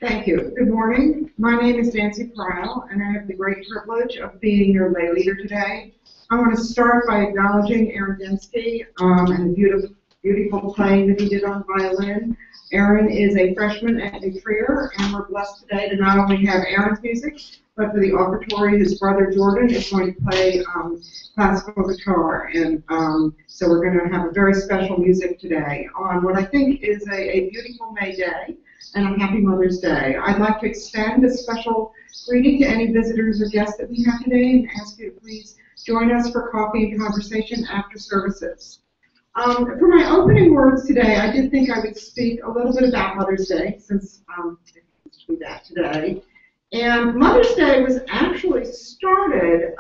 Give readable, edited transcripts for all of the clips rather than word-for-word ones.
Thank you. Good morning. My name is Nancy Pyle, and I have the great privilege of being your lay leader today. I want to start by acknowledging Aaron Dembski and the beautiful playing that he did on violin. Aaron is a freshman at New Trier, and we're blessed today to not only have Aaron's music, but for the offertory, his brother Jordan is going to play classical guitar, and so we're going to have a very special music today on what I think is a beautiful May day and a happy Mother's Day. I'd like to extend a special greeting to any visitors or guests that we have today and ask you to please join us for coffee and conversation after services. For my opening words today, I did think I would speak a little bit about Mother's Day, since it happens to be that today. And Mother's Day was actually started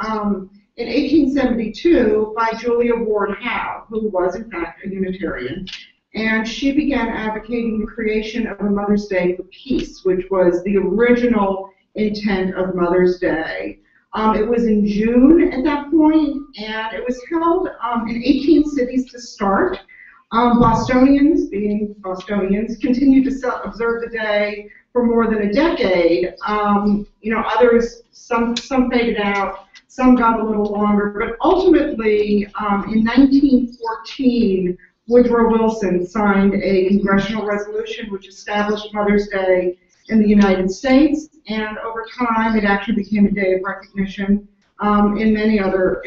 in 1872 by Julia Ward Howe, who was in fact a Unitarian. And she began advocating the creation of a Mother's Day for Peace, which was the original intent of Mother's Day. It was in June at that point, and it was held in 18 cities to start. Bostonians, being Bostonians, continued to observe the day for more than a decade. Others, some faded out, some got a little longer, but ultimately, in 1914, Woodrow Wilson signed a congressional resolution which established Mother's Day in the United States, and over time, it actually became a day of recognition in many other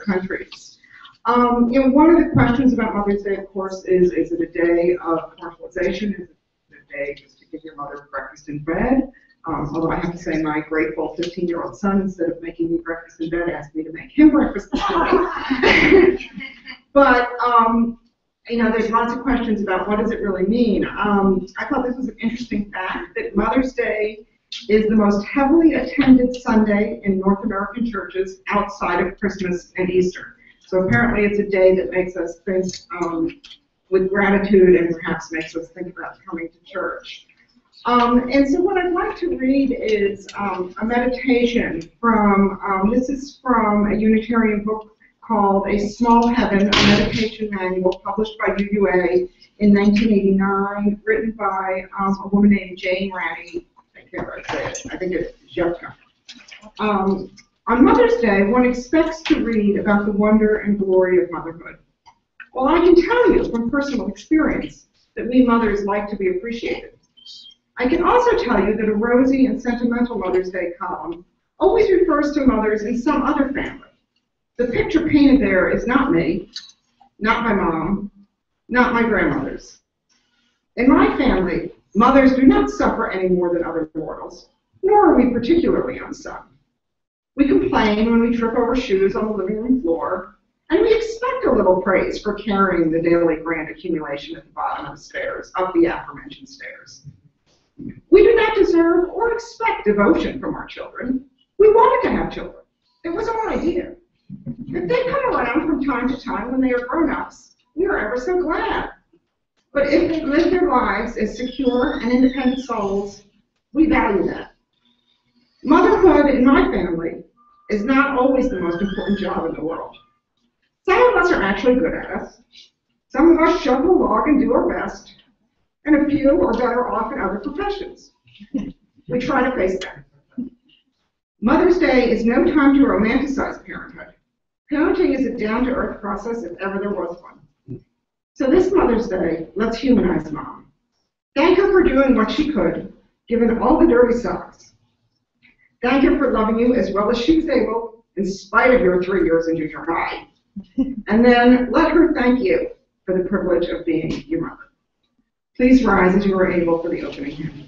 countries. One of the questions about Mother's Day, of course, is it a day of commercialization? Is it a day just to give your mother breakfast in bed? Although I have to say, my grateful 15-year-old son, instead of making me breakfast in bed, asked me to make him breakfast this morning. But there's lots of questions about what does it really mean. I thought this was an interesting fact that Mother's Day is the most heavily attended Sunday in North American churches outside of Christmas and Easter. So apparently it's a day that makes us think with gratitude and perhaps makes us think about coming to church. And so what I'd like to read is a meditation from, this is from a Unitarian book called A Small Heaven, a meditation manual published by UUA in 1989, written by a woman named Jane Rani. I can't really say it. I think it's Jutta. On Mother's Day, one expects to read about the wonder and glory of motherhood. Well, I can tell you from personal experience that we mothers like to be appreciated. I can also tell you that a rosy and sentimental Mother's Day column always refers to mothers in some other family. The picture painted there is not me, not my mom, not my grandmothers. In my family, mothers do not suffer any more than other mortals, nor are we particularly unsung. We complain when we trip over shoes on the living room floor, and we expect a little praise for carrying the daily grand accumulation at the bottom of the stairs, up the aforementioned stairs. We do not deserve or expect devotion from our children. We wanted to have children. It was our idea. If they come around from time to time when they are grown-ups, we are ever so glad. But if they live their lives as secure and independent souls, we value that. Motherhood in my family is not always the most important job in the world. Some of us are actually good at it. Some of us shovel along and do our best, and a few are better off in other professions. We try to face that. Mother's Day is no time to romanticize parenthood. Parenting is a down-to-earth process if ever there was one. So this Mother's Day, let's humanize Mom. Thank her for doing what she could, given all the dirty socks. Thank her for loving you as well as she was able, in spite of your 3 years in junior high. And then let her thank you for the privilege of being your mother. Please rise as you are able for the opening hymn.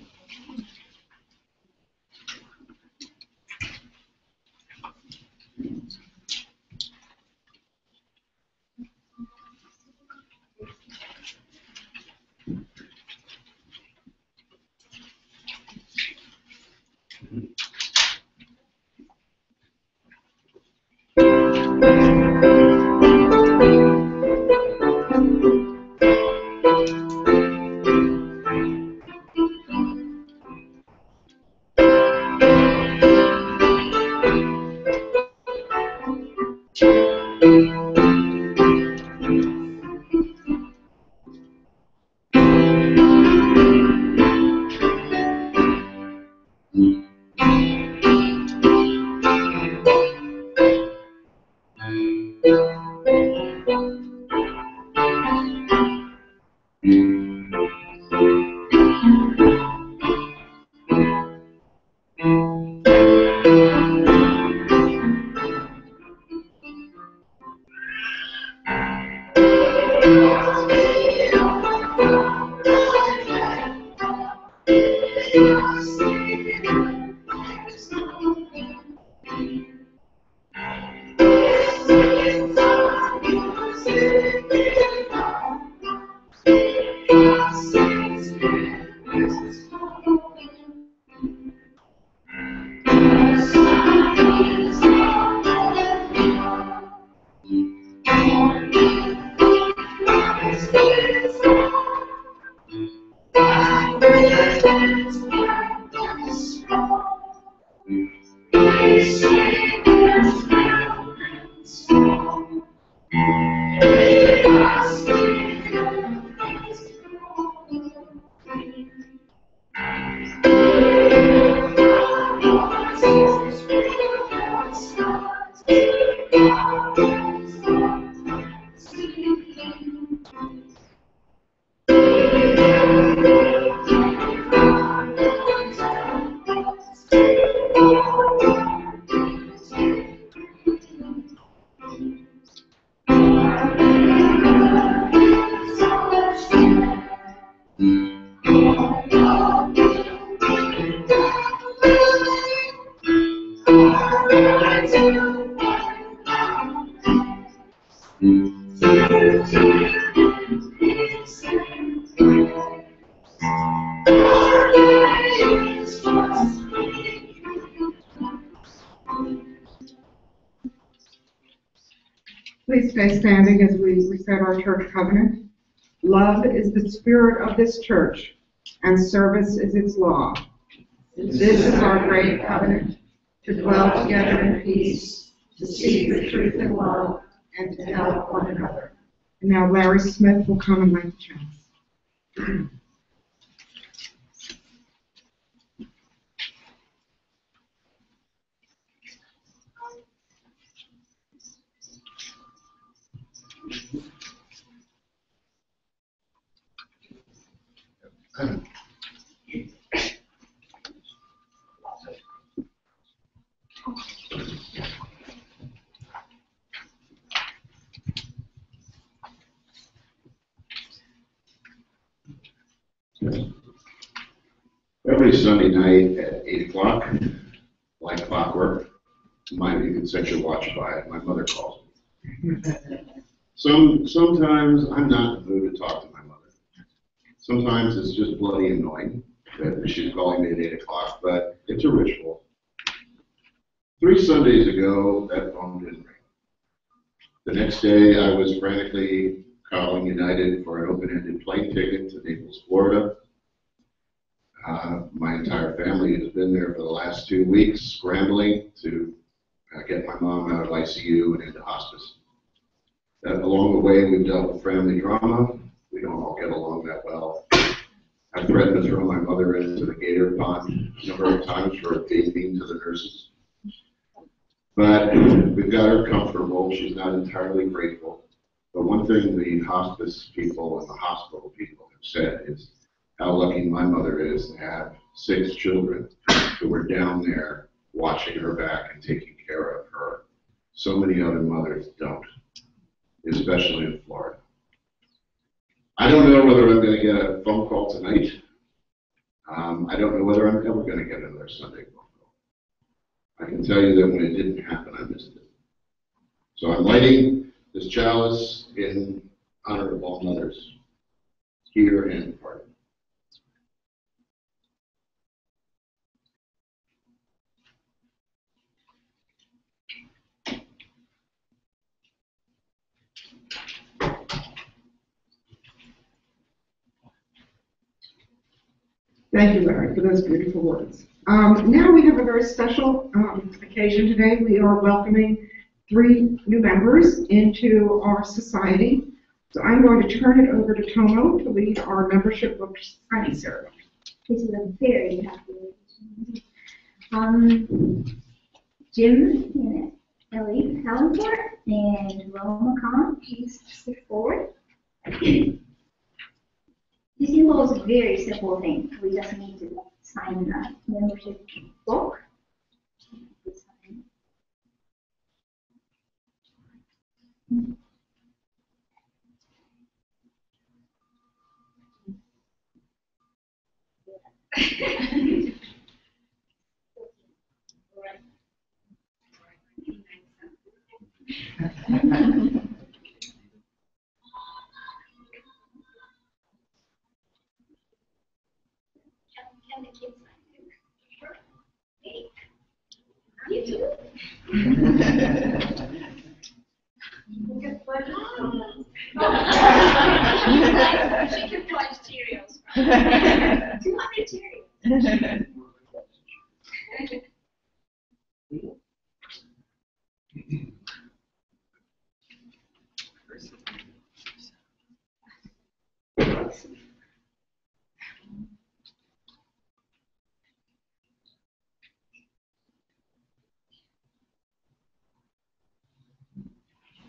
Please stay standing as we recite our church covenant. Love is the spirit of this church, and service is its law. This is our great covenant, to dwell together in peace, to seek the truth in love, and to help one another. And now Larry Smith will come and light the chants. Every Sunday night at 8 o'clock, like clockwork, mind you can set your watch by it, my mother calls me. Sometimes I'm not in the mood to talk to my mother. Sometimes it's just bloody annoying that she's calling me at 8 o'clock, but it's a ritual. 3 Sundays ago, that phone didn't ring. The next day, I was frantically calling United for an open-ended plane ticket to Naples, Florida. My entire family has been there for the last 2 weeks, scrambling to get my mom out of ICU and into hospice. Along the way, we've dealt with family drama. We don't all get along that well. I've threatened to throw my mother into the gator pond a number of times for being mean to the nurses. But we've got her comfortable. She's not entirely grateful. But one thing the hospice people and the hospital people have said is how lucky my mother is to have 6 children who are down there watching her back and taking care of her. So many other mothers don't, especially in Florida. I don't know whether I'm going to get a phone call tonight. I don't know whether I'm ever going to get another Sunday phone call. I can tell you that when it didn't happen, I missed it. So I'm lighting this chalice in honor of all mothers, here and departed. Thank you, Larry, for those beautiful words. Now we have a very special occasion today. We are welcoming 3 new members into our society. So I'm going to turn it over to Tomo to lead our membership book signing ceremony. This is a very happy Jim and Ellie Hallencourt and Roma Khan, please step forward. This involves a very simple thing. We just need to sign the membership book. Can the kids sign too? Sure. Hey, you too? She can pledge Cheerios. 200 Cheerios.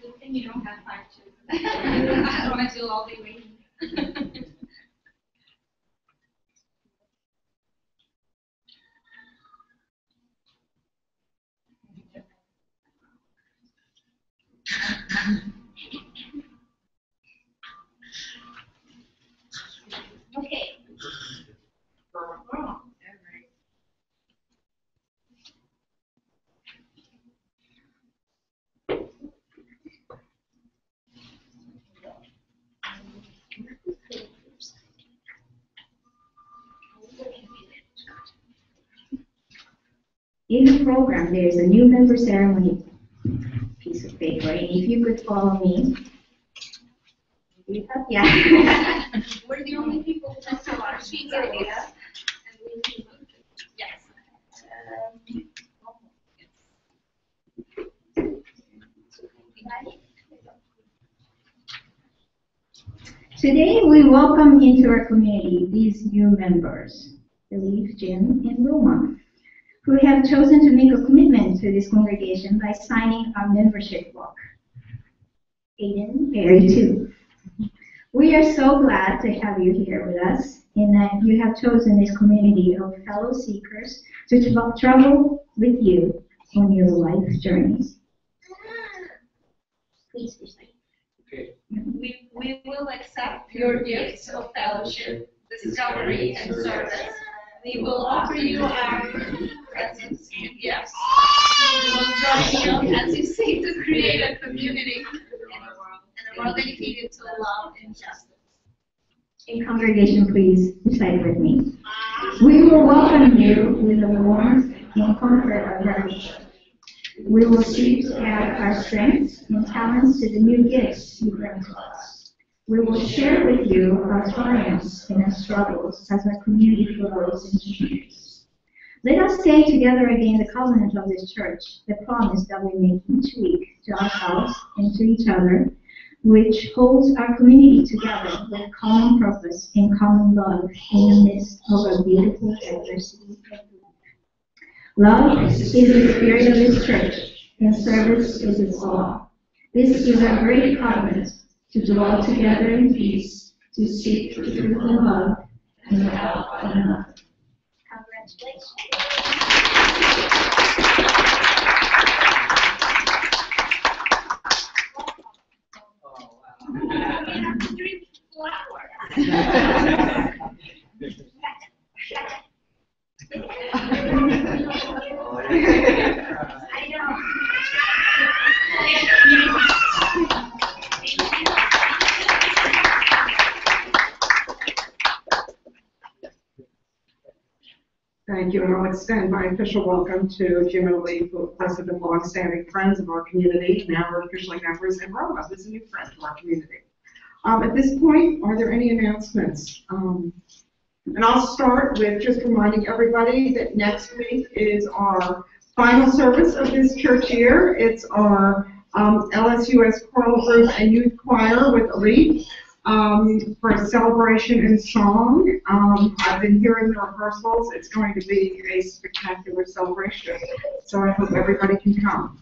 Good thing you don't have 5 children. Otherwise you'll all be waiting. Okay. In the program, there's a new member ceremony piece of paper Lorraine. If you could follow me. Yeah. We're the only people who don't have our sheets out yet. Yes. Today, we welcome into our community these new members, Elif, Jim, and Roma, who have chosen to make a commitment to this congregation by signing our membership book. Aiden, Barry, too. We are so glad to have you here with us and that you have chosen this community of fellow seekers to travel with you on your life journeys. Please recite. We will accept your gifts of fellowship, discovery, and service. We will offer you our presence and gifts. We will join you as you seek to create a community and a world dedicated to love and justice. In congregation, please recite with me. We will welcome you with the warmth and comfort of our nature. We will seek to add our strengths and talents to the new gifts you bring to us. We will share with you our triumphs and our struggles as our community grows and changes. Let us stay together again the covenant of this church, the promise that we make each week to ourselves and to each other, which holds our community together with common purpose and common love in the midst of a beautiful diversity. Love is the spirit of this church, and service is its law. This is a great covenant to dwell together in peace, to seek the truth and love, and help one another. Congratulations. You have to drink flowers. I know. Thank you, and I'll extend my official welcome to Jim and Lee, who of course have been longstanding friends of our community, now are officially members, and Roma, who's a new friend to our community. At this point, are there any announcements? And I'll start with just reminding everybody that next week is our final service of this church year. It's our LSUS choral group and youth choir with Elite for a celebration and song. I've been hearing the rehearsals. It's going to be a spectacular celebration, so I hope everybody can come.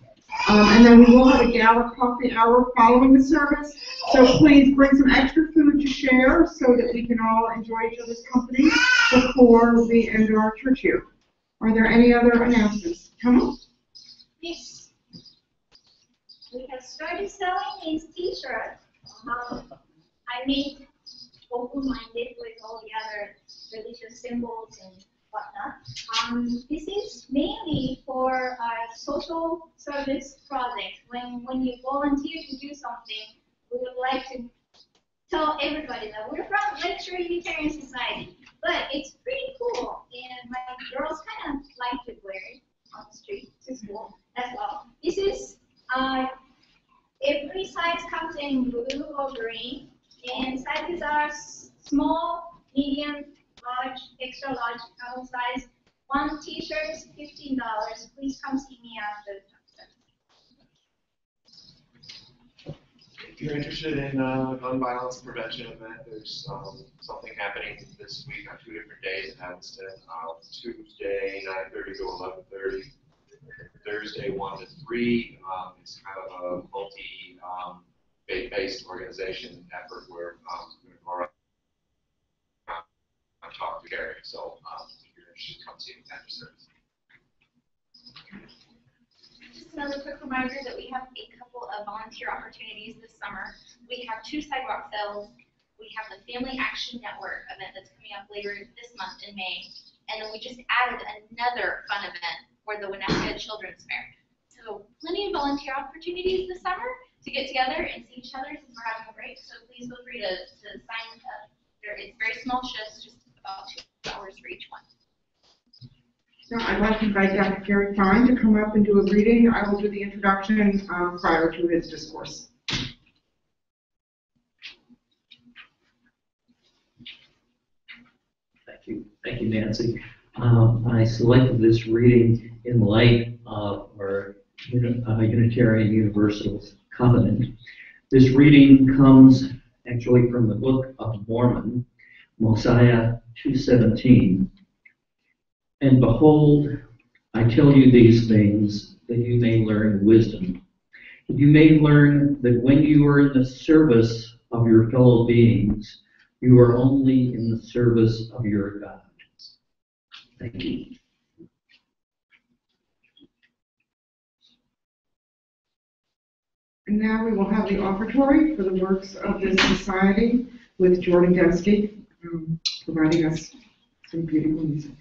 And then we will have a gala coffee hour following the service, so please bring some extra food to share so that we can all enjoy each other's company before we end our church year. Are there any other announcements? Come on. Yes. We have started selling these t-shirts. I made open-minded with all the other religious symbols and whatnot. This is mainly for our social service project. When you volunteer to do something, we would like to tell everybody that we're from Lakeshore Unitarian Society. But it's pretty cool, and my girls kind of like to wear it on the street to school as well. This is, every size comes in blue or green, and sizes are small, medium, large, extra large, travel size. One t-shirt is $15. Please come see me after the concert. If you're interested in gun violence prevention event, there's something happening this week on 2 different days in Evanston. Tuesday, 9:30 to 11:30. Thursday, 1 to 3. It's kind of a multi-faith-based organization effort where we're going to go around and talk to Gary. So if you're interested, come see me after service. Just another quick reminder that we have a couple of volunteer opportunities this summer. We have 2 sidewalk sales. We have the Family Action Network event that's coming up later this month in May. And then we just added another fun event for the Winnetka Children's Fair. So plenty of volunteer opportunities this summer to get together and see each other since we're having a break. So please feel free to sign up. It's very small shifts, just about 2 hours for each one. Now, I'd like to invite Dr. Gary Fine to come up and do a reading. I will do the introduction prior to his discourse. Thank you, Nancy. I selected this reading in light of our Unitarian Universalist Covenant. This reading comes actually from the Book of Mormon, Mosiah 2:17. And behold, I tell you these things that you may learn wisdom. You may learn that when you are in the service of your fellow beings, you are only in the service of your God. Thank you. And now we will have the offertory for the works of this society with Jordan Dembski providing us some beautiful music.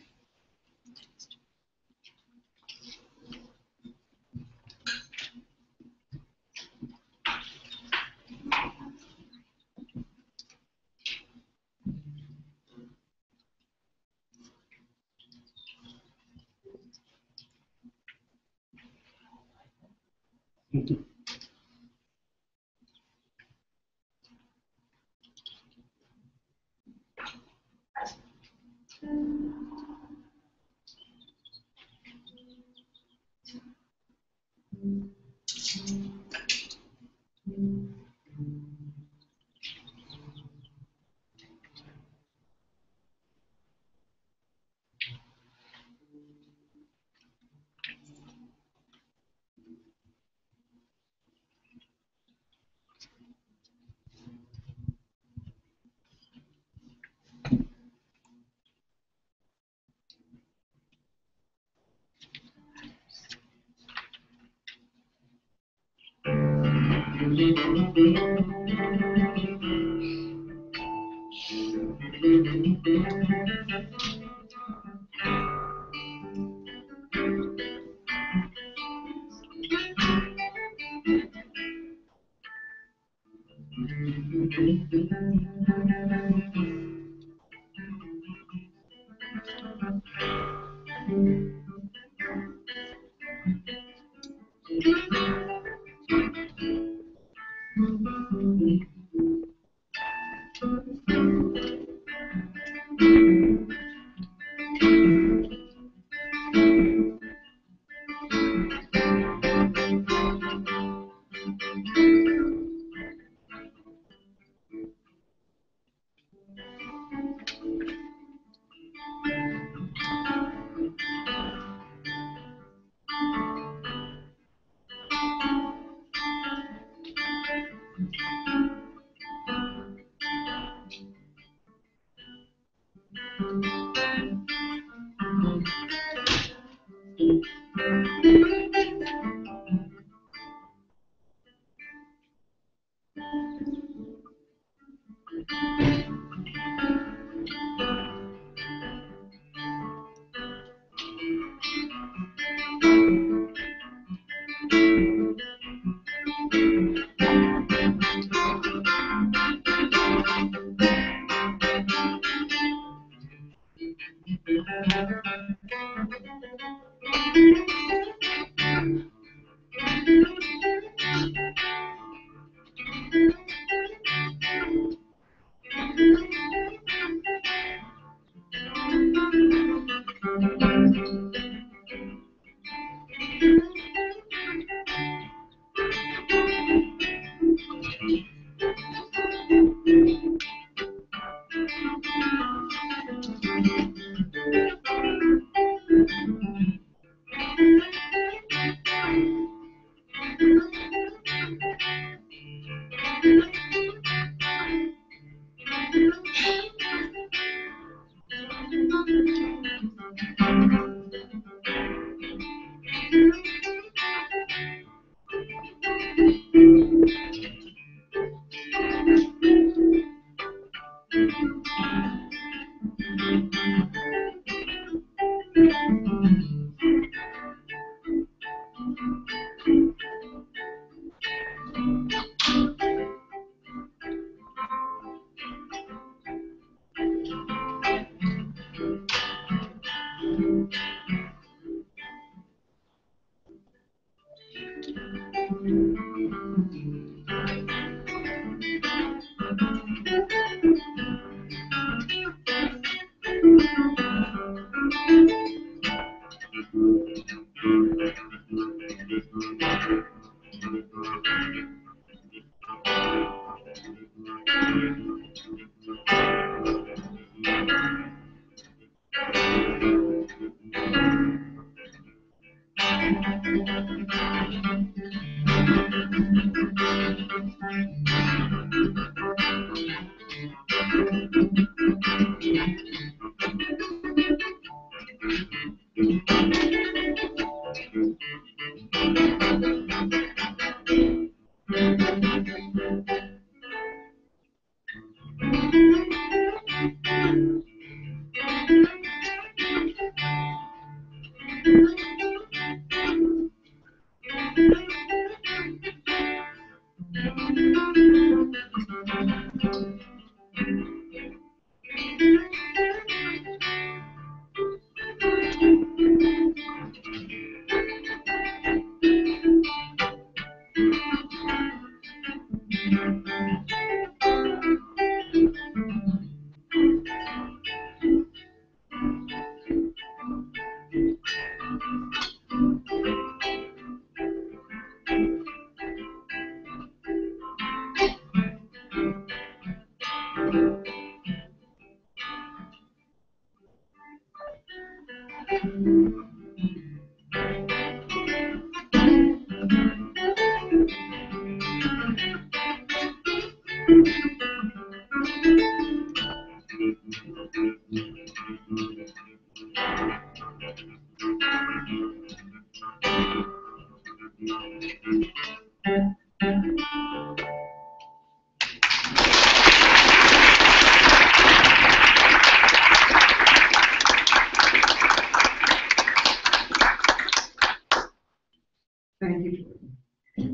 Thank you, Jordan.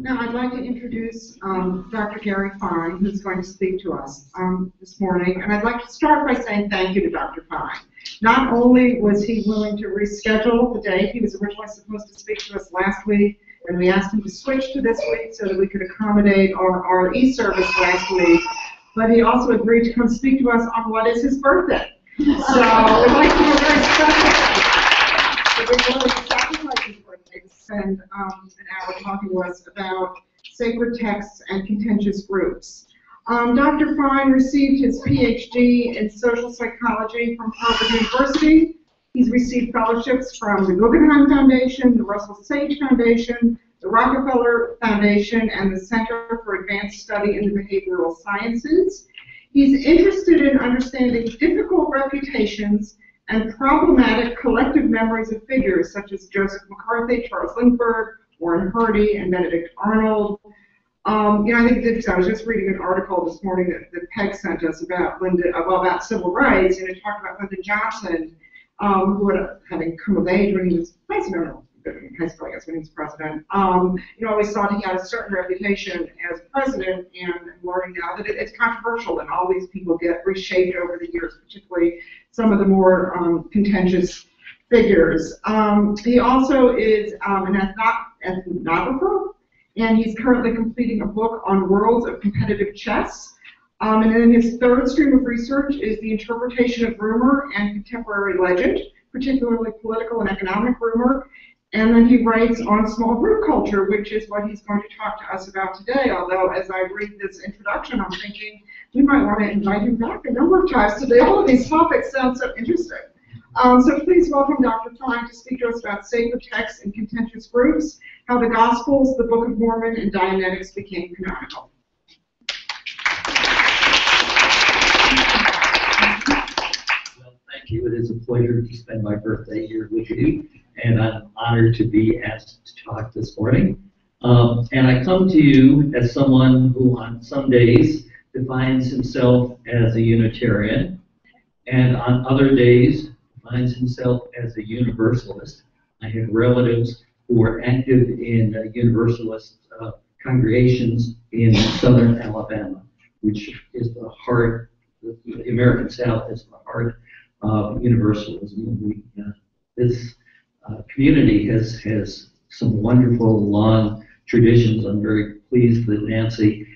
Now, I'd like to introduce Dr. Gary Fine, who's going to speak to us this morning. And I'd like to start by saying thank you to Dr. Fine. Not only was he willing to reschedule the day, he was originally supposed to speak to us last week, and we asked him to switch to this week so that we could accommodate our e-service last week, but he also agreed to come speak to us on what is his birthday. So we'd like to do a very special thing. So we're going to sacrifice his birthday to spend an hour talking to us about sacred texts and contentious groups. Dr. Fine received his PhD in social psychology from Harvard University. He's received fellowships from the Guggenheim Foundation, the Russell Sage Foundation, the Rockefeller Foundation, and the Center for Advanced Study in the Behavioral Sciences. He's interested in understanding difficult reputations and problematic collective memories of figures such as Joseph McCarthy, Charles Lindbergh, Warren Hardy, and Benedict Arnold. I think it's, I was just reading an article this morning that Peg sent us about about civil rights, and it talked about Lyndon Johnson, who having come of age when he was president, high school, I guess, when he was president, always thought he had a certain reputation as president, and learning now that it's controversial, and all these people get reshaped over the years, particularly some of the more contentious figures. He also is an ethnographer, and he's currently completing a book on worlds of competitive chess. And then his third stream of research is the interpretation of rumor and contemporary legend, particularly political and economic rumor. And then he writes on small group culture, which is what he's going to talk to us about today. Although, as I read this introduction, I'm thinking we might want to invite him back a number of times today. All of these topics sound so interesting. So please welcome Dr. Fine to speak to us about sacred texts and contentious groups, how the Gospels, the Book of Mormon, and Dianetics became canonical. Well, thank you. It is a pleasure to spend my birthday here with you, and I'm honored to be asked to talk this morning. And I come to you as someone who on some days defines himself as a Unitarian, and on other days defines himself as a Universalist. I have relatives who are active in Universalist congregations in southern Alabama, which is the heart, the American South is the heart of Universalism. This community has some wonderful long traditions. I'm very pleased that Nancy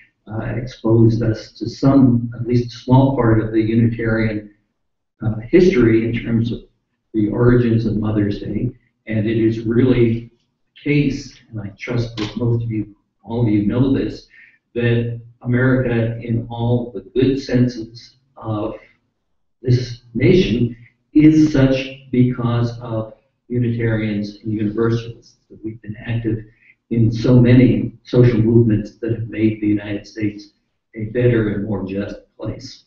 exposed us to some, at least a small part of the Unitarian history in terms of the origins of Mother's Day. And it is really the case, and I trust that most of you, all of you know this, that America, in all the good senses of this nation, is such because of Unitarians and Universalists, that we've been active in so many social movements that have made the United States a better and more just place.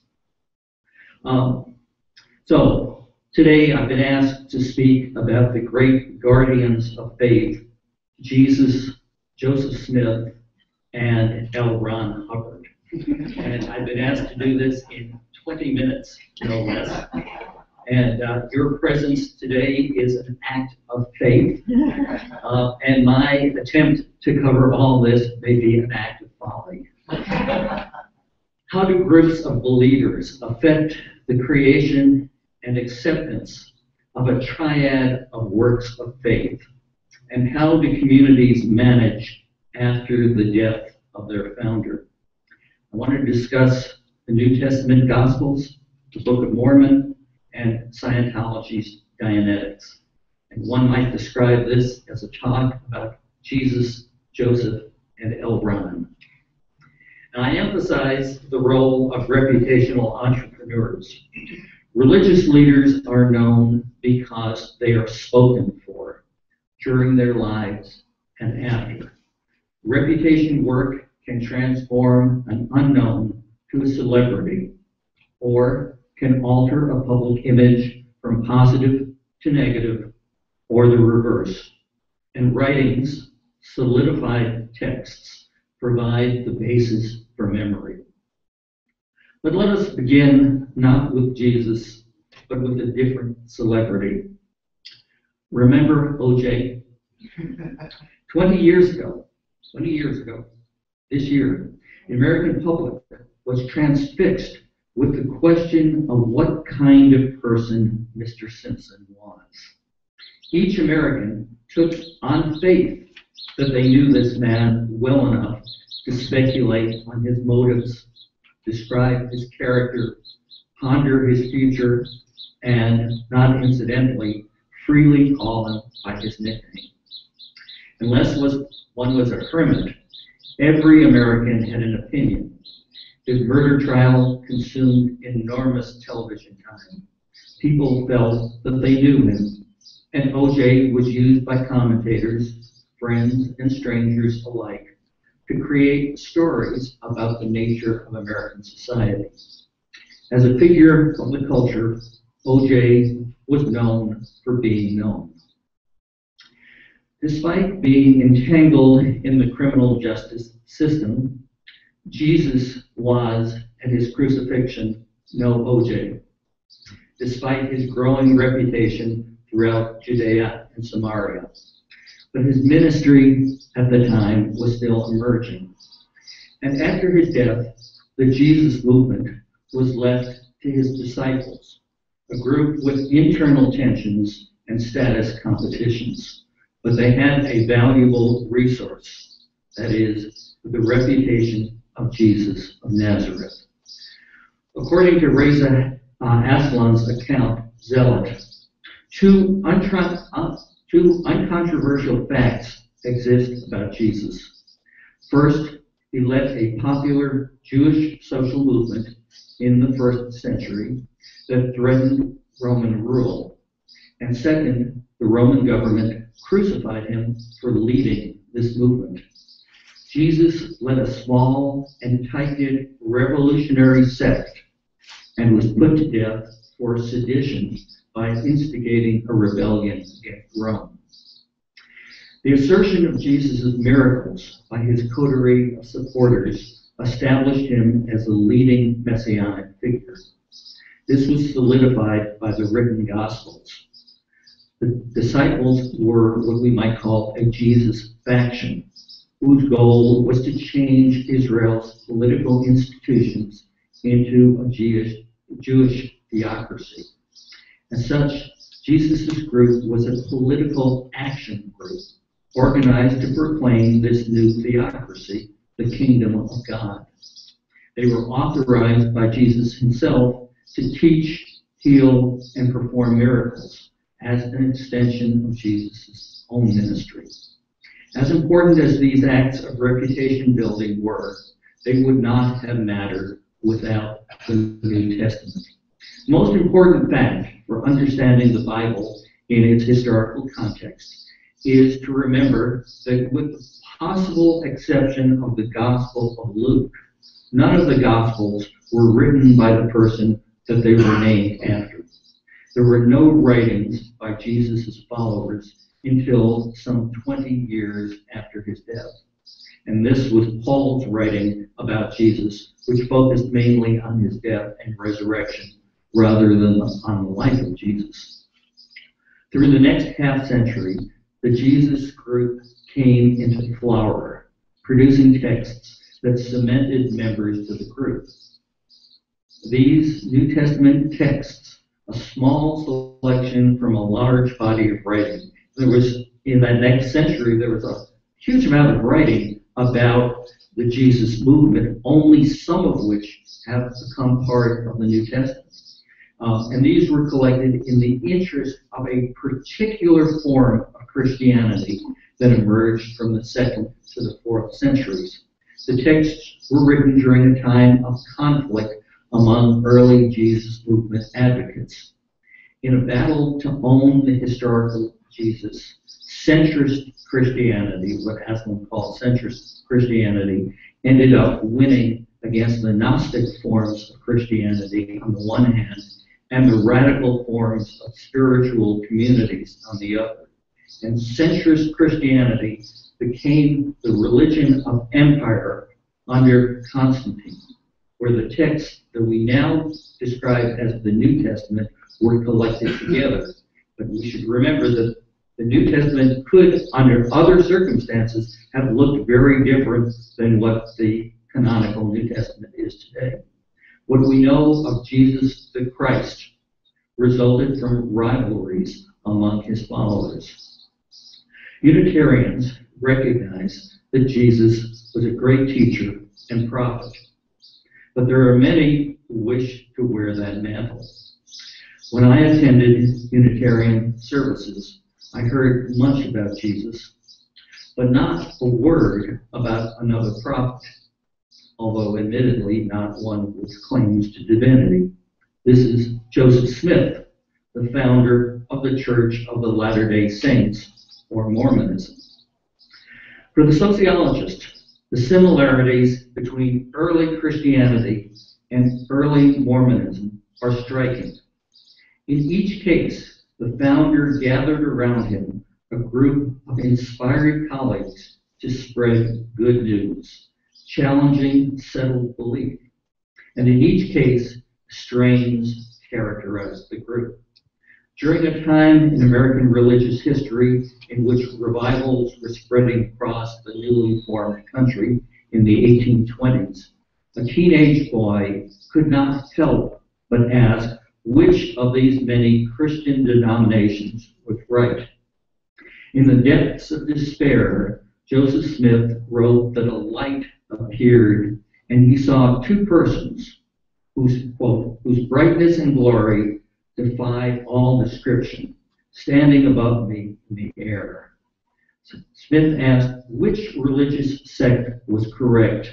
So today I've been asked to speak about the great guardians of faith, Jesus, Joseph Smith, and L. Ron Hubbard. And I've been asked to do this in 20 minutes, no less. And your presence today is an act of faith. And my attempt to cover all this may be an act of folly. How do groups of believers affect the creation and acceptance of a triad of works of faith? And how do communities manage after the death of their founder? I want to discuss the New Testament Gospels, the Book of Mormon, and Scientology's Dianetics. And one might describe this as a talk about Jesus, Joseph, and L. Ron. And I emphasize the role of reputational entrepreneurs. Religious leaders are known because they are spoken for during their lives and after. Reputation work can transform an unknown to a celebrity, or can alter a public image from positive to negative, or the reverse. And writings, solidified texts, provide the basis for memory. But let us begin not with Jesus, but with a different celebrity. Remember O.J.? 20 years ago, this year, the American public was transfixed with the question of what kind of person Mr. Simpson was. Each American took on faith that they knew this man well enough to speculate on his motives, describe his character, ponder his future, and, not incidentally, freely call him by his nickname. Unless one was a hermit, every American had an opinion. His murder trial consumed enormous television time. People felt that they knew him, and O.J. was used by commentators, friends, and strangers alike to create stories about the nature of American society. As a figure of the culture, O.J. was known for being known. Despite being entangled in the criminal justice system, Jesus was, at his crucifixion, no O.J. Despite his growing reputation throughout Judea and Samaria. But his ministry at the time was still emerging. And after his death, the Jesus movement was left to his disciples, a group with internal tensions and status competitions. But they had a valuable resource, that is, the reputation of Jesus of Nazareth. According to Reza Aslan's account, Zealot, two uncontroversial facts exist about Jesus. First, he led a popular Jewish social movement in the 1st century that threatened Roman rule. And second, the Roman government crucified him for leading this movement. Jesus led a small and tight-knit revolutionary sect and was put to death for sedition by instigating a rebellion against Rome. The assertion of Jesus' miracles by his coterie of supporters established him as a leading messianic figure. This was solidified by the written Gospels. The disciples were what we might call a Jesus faction, whose goal was to change Israel's political institutions into a Jewish theocracy. As such, Jesus' group was a political action group organized to proclaim this new theocracy, the kingdom of God. They were authorized by Jesus himself to teach, heal, and perform miracles, as an extension of Jesus' own ministry. As important as these acts of reputation building were, they would not have mattered without the New Testament. The most important fact for understanding the Bible in its historical context is to remember that with the possible exception of the Gospel of Luke, none of the Gospels were written by the person that they were named after. There were no writings by Jesus' followers until some 20 years after his death. And this was Paul's writing about Jesus, which focused mainly on his death and resurrection rather than on the life of Jesus. Through the next half century, the Jesus group came into flower, producing texts that cemented members to the group. These New Testament texts, a small selection from a large body of writing. In that next century, there was a huge amount of writing about the Jesus movement, only some of which have become part of the New Testament. And these were collected in the interest of a particular form of Christianity that emerged from the 2nd to the 4th centuries. The texts were written during a time of conflict among early Jesus movement advocates. In a battle to own the historical Jesus, centrist Christianity, what Aslan called centrist Christianity, ended up winning against the Gnostic forms of Christianity on the one hand, and the radical forms of spiritual communities on the other. And centrist Christianity became the religion of empire under Constantine, where the texts that we now describe as the New Testament were collected together. But we should remember that the New Testament could, under other circumstances, have looked very different than what the canonical New Testament is today. What we know of Jesus the Christ resulted from rivalries among his followers. Unitarians recognize that Jesus was a great teacher and prophet, but there are many who wish to wear that mantle. When I attended Unitarian services, I heard much about Jesus, but not a word about another prophet, although admittedly not one which claims to divinity. This is Joseph Smith, the founder of the Church of the Latter-day Saints, or Mormonism. For the sociologist, the similarities between early Christianity and early Mormonism are striking. In each case, the founder gathered around him a group of inspired colleagues to spread good news, challenging settled belief. And in each case, strains characterized the group. During a time in American religious history in which revivals were spreading across the newly formed country in the 1820s, a teenage boy could not help but ask which of these many Christian denominations was right. In the depths of despair, Joseph Smith wrote that a light appeared and he saw two persons whose, quote, whose brightness and glory defied all description, standing above me in the air. Smith asked which religious sect was correct.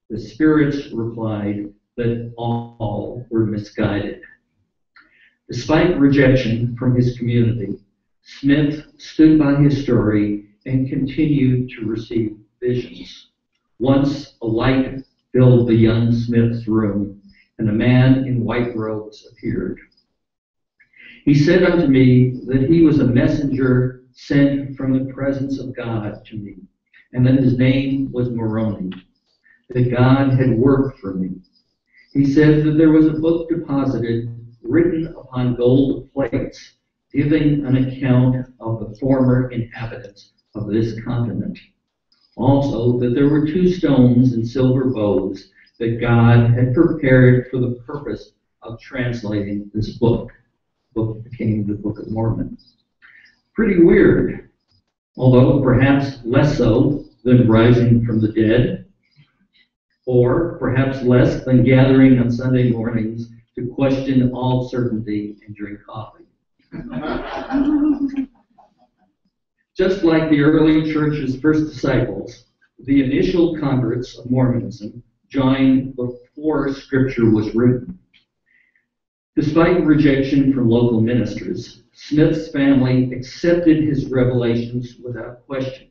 The spirits replied that all were misguided. Despite rejection from his community, Smith stood by his story and continued to receive visions. Once a light filled the young Smith's room, and a man in white robes appeared. He said unto me that he was a messenger sent from the presence of God to me, and that his name was Moroni, that God had worked for me. He said that there was a book deposited, written upon gold plates, giving an account of the former inhabitants of this continent. Also, that there were two stones and silver bows that God had prepared for the purpose of translating this book. The book became the Book of Mormon. Pretty weird, although perhaps less so than rising from the dead, or perhaps less than gathering on Sunday mornings to question all certainty and drink coffee. Just like the early church's first disciples, the initial converts of Mormonism joined before Scripture was written. Despite rejection from local ministers, Smith's family accepted his revelations without question.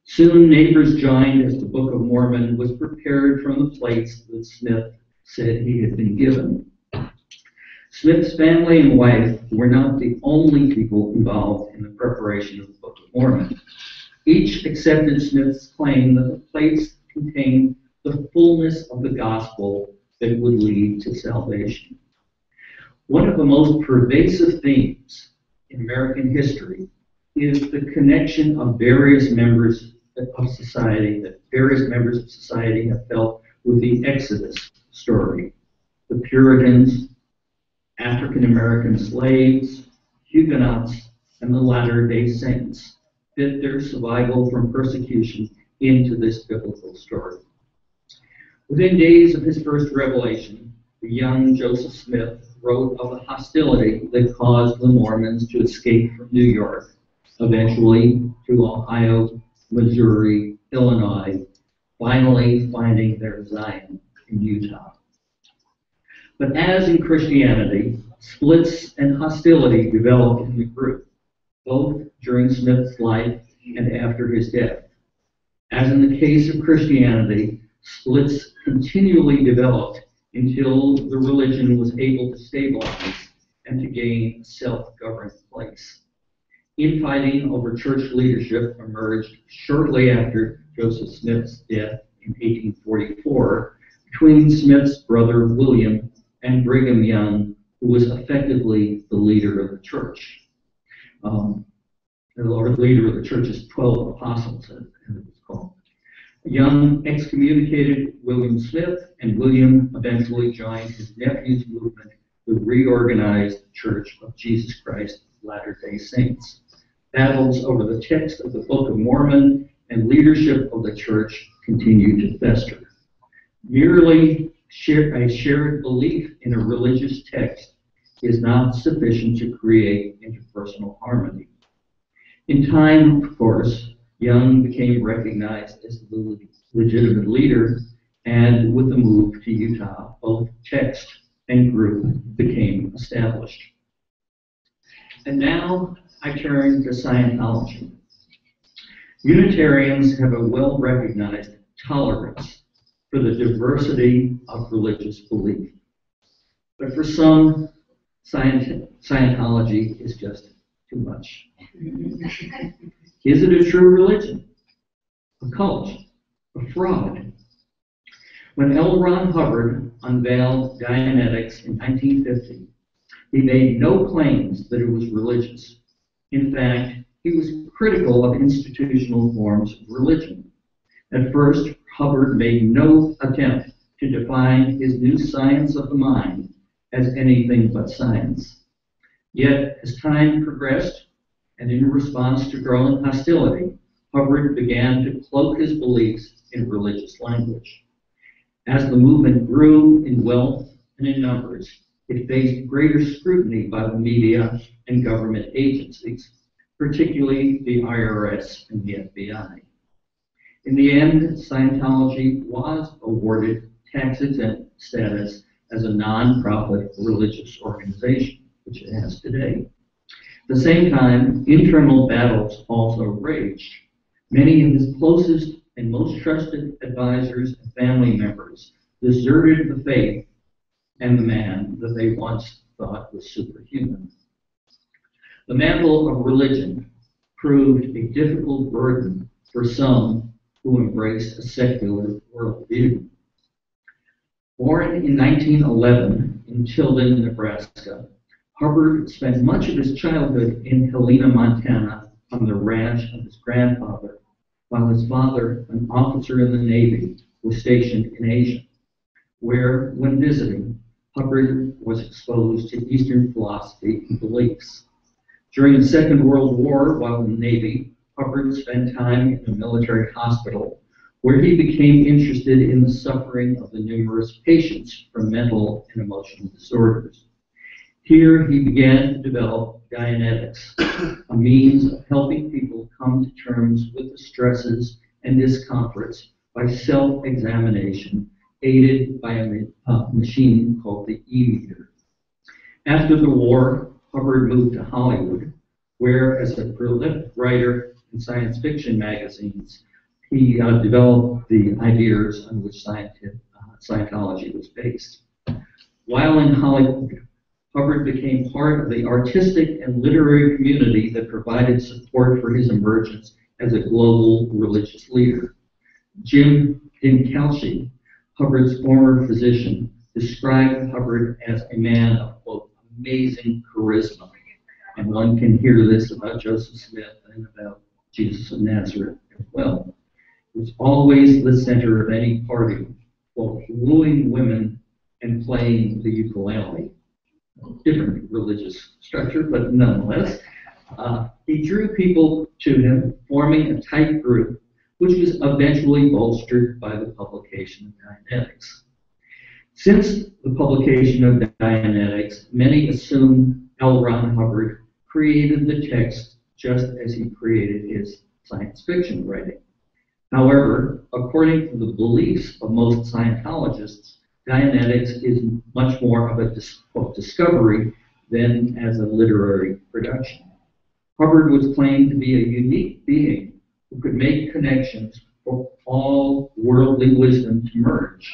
Soon neighbors joined as the Book of Mormon was prepared from the plates that Smith said he had been given. Smith's family and wife were not the only people involved in the preparation of the Book of Mormon. Each accepted Smith's claim that the plates contained the fullness of the gospel that would lead to salvation. One of the most pervasive themes in American history is the connection of various members of society have felt with the Exodus story. The Puritans, African American slaves, Huguenots, and the Latter-day Saints fit their survival from persecution into this biblical story. Within days of his first revelation, the young Joseph Smith wrote of the hostility that caused the Mormons to escape from New York, eventually to Ohio, Missouri, Illinois, finally finding their Zion in Utah. But as in Christianity, splits and hostility developed in the group, both during Smith's life and after his death. As in the case of Christianity, splits continually developed until the religion was able to stabilize and to gain a self-governed place. Infighting over church leadership emerged shortly after Joseph Smith's death in 1844 between Smith's brother William and Brigham Young, who was effectively the leader of the church. The leader of the church's 12 apostles, as it was called. Young excommunicated William Smith, and William eventually joined his nephew's movement to reorganize the Church of Jesus Christ of Latter-day Saints. Battles over the text of the Book of Mormon and leadership of the church continued to fester. Merely a shared belief in a religious text is not sufficient to create interpersonal harmony. In time, of course, Young became recognized as the legitimate leader, and with the move to Utah, both text and group became established. And now I turn to Scientology. Unitarians have a well-recognized tolerance for the diversity of religious belief. But for some, Scientology is just too much. Is it a true religion? A cult? A fraud? When L. Ron Hubbard unveiled Dianetics in 1950, he made no claims that it was religious. In fact, he was critical of institutional forms of religion. At first, Hubbard made no attempt to define his new science of the mind as anything but science. Yet, as time progressed, and in response to growing hostility, Hubbard began to cloak his beliefs in religious language. As the movement grew in wealth and in numbers, it faced greater scrutiny by the media and government agencies, particularly the IRS and the FBI. In the end, Scientology was awarded tax-exempt status as a non-profit religious organization, which it has today. At the same time, internal battles also raged. Many of his closest and most trusted advisors and family members deserted the faith and the man that they once thought was superhuman. The mantle of religion proved a difficult burden for some who embraced a secular worldview. Born in 1911 in Tilden, Nebraska, Hubbard spent much of his childhood in Helena, Montana, on the ranch of his grandfather, while his father, an officer in the Navy, was stationed in Asia, where, when visiting, Hubbard was exposed to Eastern philosophy and beliefs. During the Second World War, while in the Navy, Hubbard spent time in a military hospital, where he became interested in the suffering of the numerous patients from mental and emotional disorders. Here he began to develop Dianetics, a means of helping people come to terms with the stresses and discomforts by self-examination, aided by a machine called the e-meter. After the war, Hubbard moved to Hollywood, where, as a prolific writer in science fiction magazines, he developed the ideas on which Scientology was based. While in Hollywood, Hubbard became part of the artistic and literary community that provided support for his emergence as a global religious leader. Jim Dincalci, Hubbard's former physician, described Hubbard as a man of, quote, amazing charisma. And one can hear this about Joseph Smith and about Jesus of Nazareth as well. He was always the center of any party, both wooing women and playing the ukulele. Different religious structure, but nonetheless. He drew people to him, forming a tight group, which was eventually bolstered by the publication of Dianetics. Since the publication of Dianetics, many assume L. Ron Hubbard created the text just as he created his science fiction writing. However, according to the beliefs of most Scientologists, Dianetics is much more of a discovery than as a literary production. Hubbard was claimed to be a unique being who could make connections for all worldly wisdom to merge.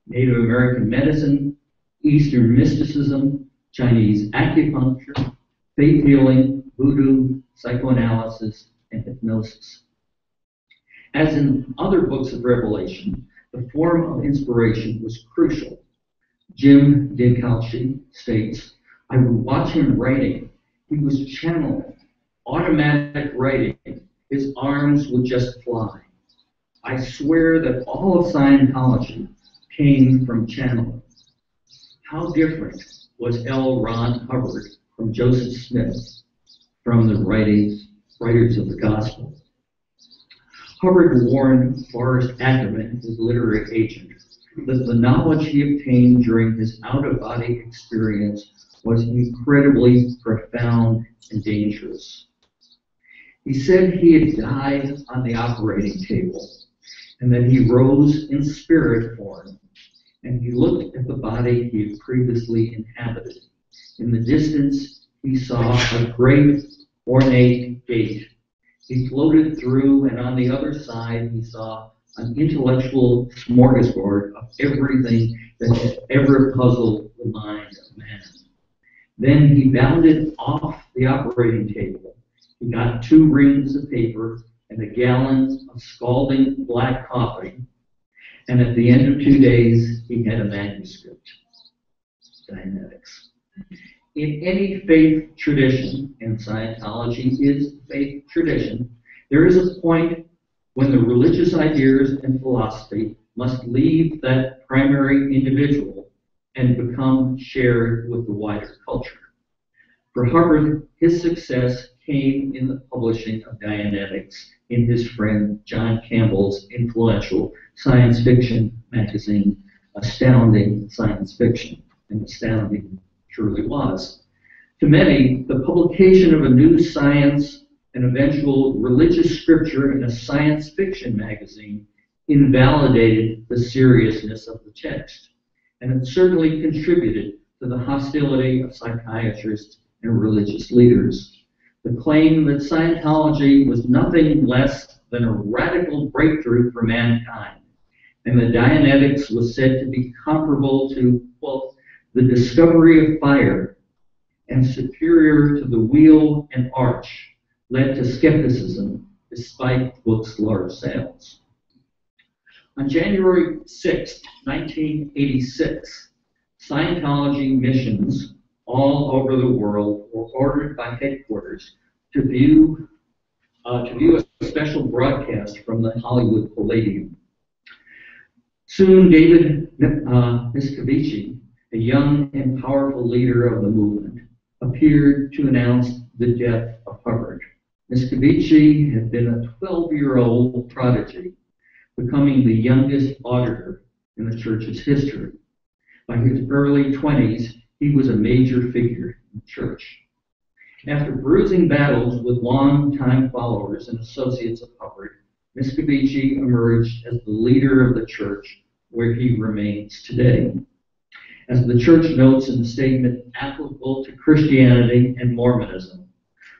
Native American medicine, Eastern mysticism, Chinese acupuncture, faith healing, voodoo, psychoanalysis, and hypnosis. As in other books of Revelation, the form of inspiration was crucial. Jim Dincalci states, I would watch him writing. He was channeling, automatic writing. His arms would just fly. I swear that all of Scientology came from channeling. How different was L. Ron Hubbard from Joseph Smith, from the writers of the gospel? Hubbard warned Forrest Ackerman, his literary agent, that the knowledge he obtained during his out-of-body experience was incredibly profound and dangerous. He said he had died on the operating table and that he rose in spirit form, and he looked at the body he had previously inhabited. In the distance, he saw a great ornate gate. He floated through, and on the other side, he saw an intellectual smorgasbord of everything that had ever puzzled the mind of man. Then he bounded off the operating table. He got 2 rings of paper and a gallon of scalding black coffee, and at the end of 2 days, he had a manuscript. Dianetics. In any faith tradition, and Scientology is faith tradition, there is a point when the religious ideas and philosophy must leave that primary individual and become shared with the wider culture. For Hubbard, his success came in the publishing of Dianetics in his friend John Campbell's influential science fiction magazine, Astounding Science Fiction, and astounding truly was. To many, the publication of a new science and eventual religious scripture in a science fiction magazine invalidated the seriousness of the text, and it certainly contributed to the hostility of psychiatrists and religious leaders. The claim that Scientology was nothing less than a radical breakthrough for mankind, and that Dianetics was said to be comparable to, quote, the discovery of fire and superior to the wheel and arch, led to skepticism despite the book's large sales. On January 6, 1986, Scientology missions all over the world were ordered by headquarters to view a special broadcast from the Hollywood Palladium. Soon, David Miscavige, a young and powerful leader of the movement, appeared to announce the death of Hubbard. Miscavige had been a 12-year-old prodigy, becoming the youngest auditor in the church's history. By his early 20s, he was a major figure in the church. After bruising battles with longtime followers and associates of Hubbard, Miscavige emerged as the leader of the church where he remains today. As the church notes in the statement applicable to Christianity and Mormonism,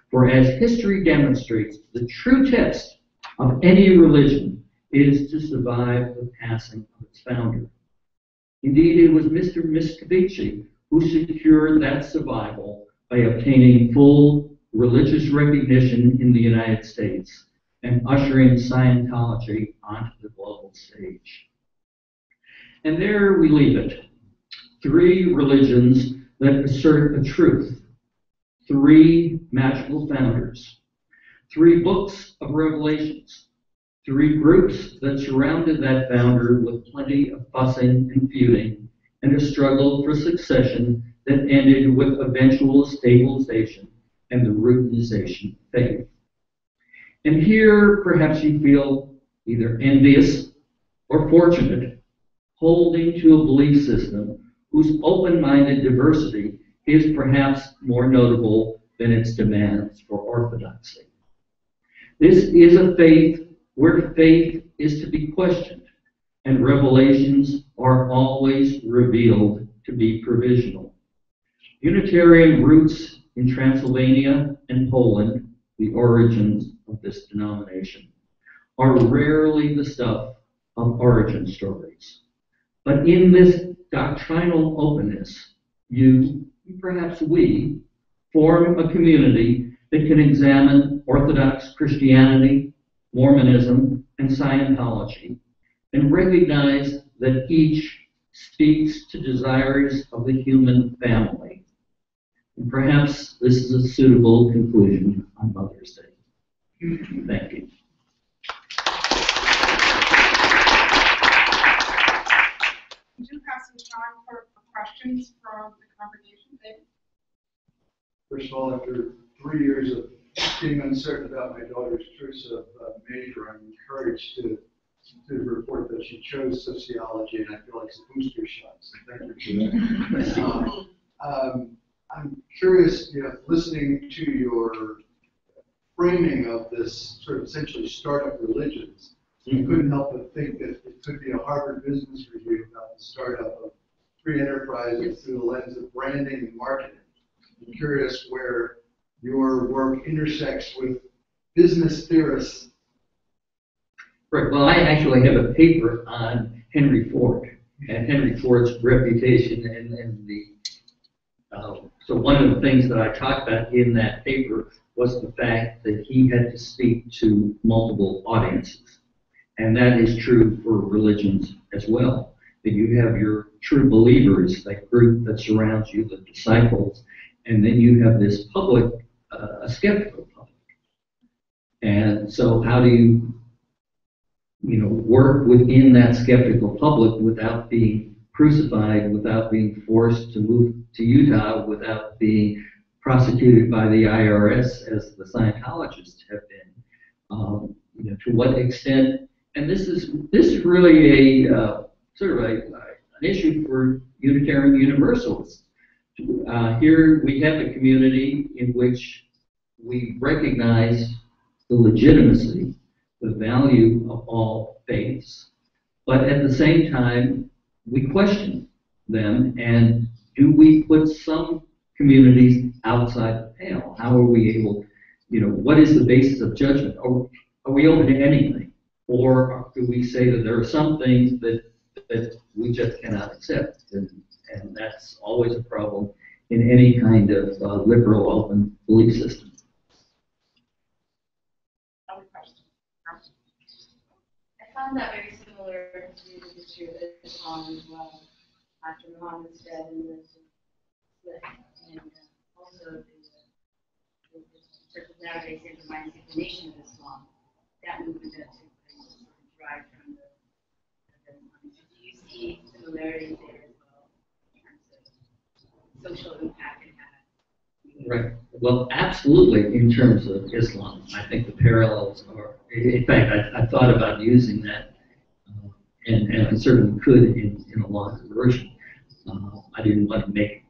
for as history demonstrates, the true test of any religion is to survive the passing of its founder. Indeed, it was Mr. Miscavige who secured that survival by obtaining full religious recognition in the United States and ushering Scientology onto the global stage. And there we leave it. 3 religions that assert a truth, 3 magical founders, 3 books of revelations, 3 groups that surrounded that founder with plenty of fussing and feuding, and a struggle for succession that ended with eventual stabilization and the routinization of faith. And here, perhaps you feel either envious or fortunate, holding to a belief system whose open-minded diversity is perhaps more notable than its demands for orthodoxy. This is a faith where faith is to be questioned, and revelations are always revealed to be provisional. Unitarian roots in Transylvania and Poland, the origins of this denomination, are rarely the stuff of origin stories. But in this doctrinal openness, you, perhaps we, form a community that can examine Orthodox Christianity, Mormonism, and Scientology, and recognize that each speaks to desires of the human family. And perhaps this is a suitable conclusion on Mother's Day. Thank you. We do have some time for questions from the congregation. David? First of all, after 3 years of being uncertain about my daughter's choice of major, I'm encouraged to report that she chose sociology, and I feel like it's a booster shot, so thank you for that. I'm curious, listening to your framing of this sort of essentially startup religions, you couldn't help but think that it could be a Harvard Business Review about the startup of free enterprises through the lens of branding and marketing. I'm curious where your work intersects with business theorists. Right. Well, I actually have a paper on Henry Ford and Henry Ford's reputation, and the so one of the things that I talked about in that paper was the fact that he had to speak to multiple audiences, and that is true for religions as well. That you have your true believers, that group that surrounds you, the disciples, and then you have this public, a skeptical public. And so how do you work within that skeptical public without being crucified, without being forced to move to Utah, without being prosecuted by the IRS as the Scientologists have been? To what extent? And this is really a sort of an issue for Unitarian Universalists. Here we have a community in which we recognize the legitimacy, the value of all faiths, but at the same time, we question them, and do we put some communities outside the pale? How are we able, what is the basis of judgment? Are we open to anything? Or do we say that there are some things that we just cannot accept? And that's always a problem in any kind of liberal open belief system. Other questions? I found that very similar to the history of Islam as well. After Muhammad's death and the split, and also the sort of nowadays intermediation of Islam, that movement that took place sort of derived from the do you see similarities there as well in terms of social impact it had? Right. Well, absolutely. In terms of Islam, I think the parallels are. In fact, I thought about using that, and I certainly could in a longer version. I didn't want to make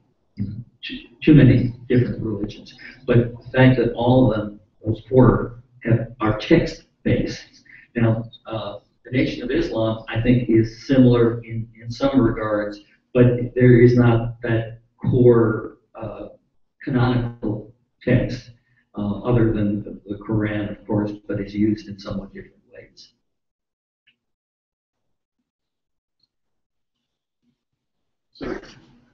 too many different religions. But the fact that all of them, those four, are text-based. Now, the Nation of Islam, I think, is similar in some regards, but there is not that core canonical text, other than the Quran, of course, but it's used in somewhat different ways. So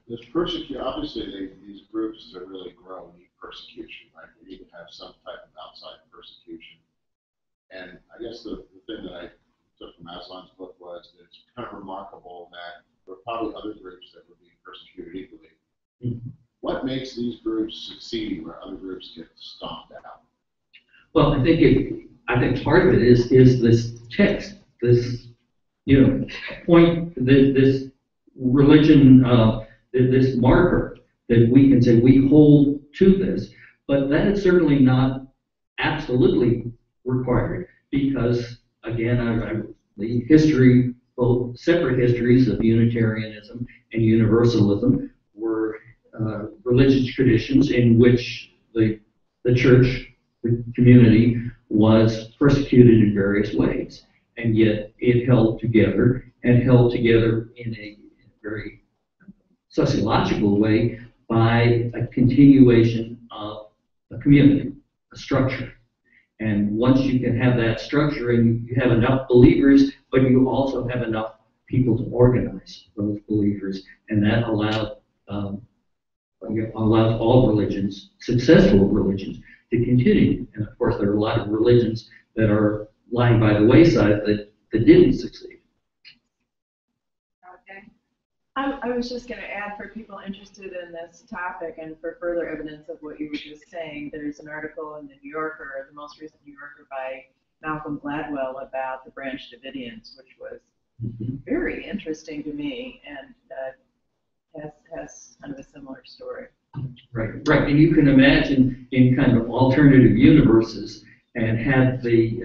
this persecution, obviously these groups to really grow need persecution, right? They need to have some type of outside persecution. And I guess the thing that I took from Aslan's book was that it's kind of remarkable that there were probably other groups that were being persecuted equally. Mm-hmm. What makes these groups succeed where other groups get stomped out? Well, I think part of it is this text, this point, this religion, this marker that we can say we hold to this, but that is certainly not absolutely required, because again, the history, both separate histories of Unitarianism and Universalism were religious traditions in which the church, the community, was persecuted in various ways, and yet it held together, and held together in a very sociological way by a continuation of a community, a structure. And once you can have that structure and you have enough believers, but you also have enough people to organize those believers, and that allows all religions, successful religions, to continue. And of course, there are a lot of religions that are lying by the wayside that didn't succeed. Okay. I was just going to add, for people interested in this topic and for further evidence of what you were just saying, there's an article in the New Yorker, the most recent New Yorker, by Malcolm Gladwell about the Branch Davidians, which was very interesting to me, and has kind of a similar story. Right, and you can imagine in kind of alternative universes, and had the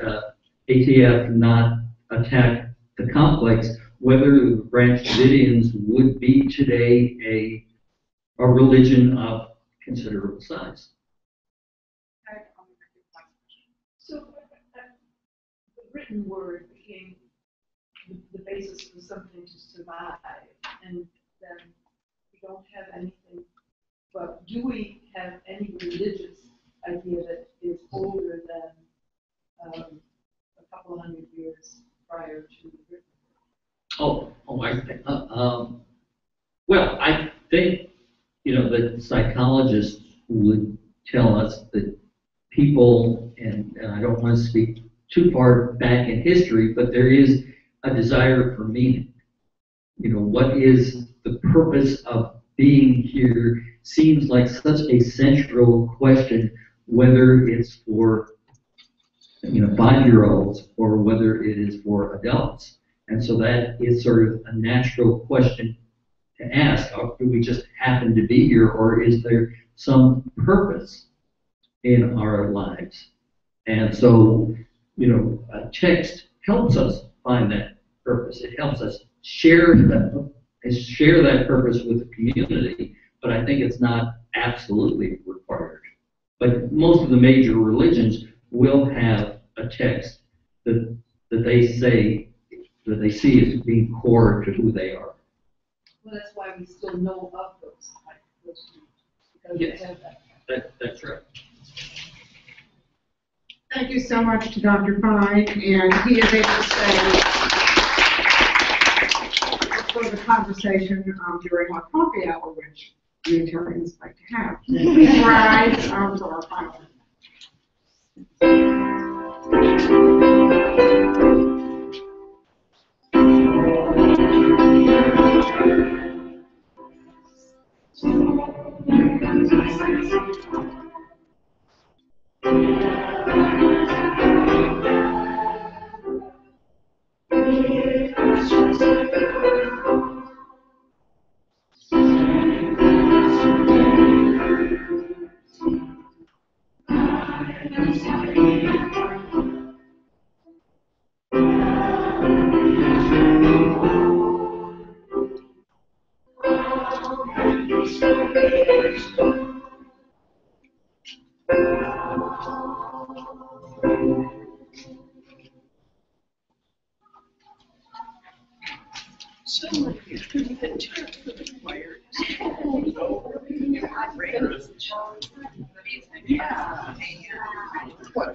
ATF not attacked the complex, whether the Branch Davidians would be today a religion of considerable size. So the written word became the basis for something to survive, and then we don't have anything. But do we have any religious idea that is older than a couple hundred years prior to the written word? I think. Well, I think that psychologists would tell us that people, and I don't want to speak too far back in history, but there is a desire for meaning. What is the purpose of being here seems like such a central question, whether it's for 5-year-olds or whether it is for adults. And so that is sort of a natural question to ask. Do we just happen to be here, or is there some purpose in our lives? And so, a text helps us find that purpose. It helps us share that purpose with the community, but I think it's not absolutely required. But most of the major religions will have a text that they see as being core to who they are. Well, that's why we still know of those groups, because Yes. they have that. That's right. Thank you so much to Dr. Fine, and he is able to stay for the conversation during our coffee hour, which Unitarians like to have. Please rise to our final. What,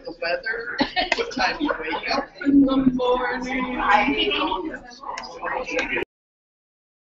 the weather? What time you wake up in the morning?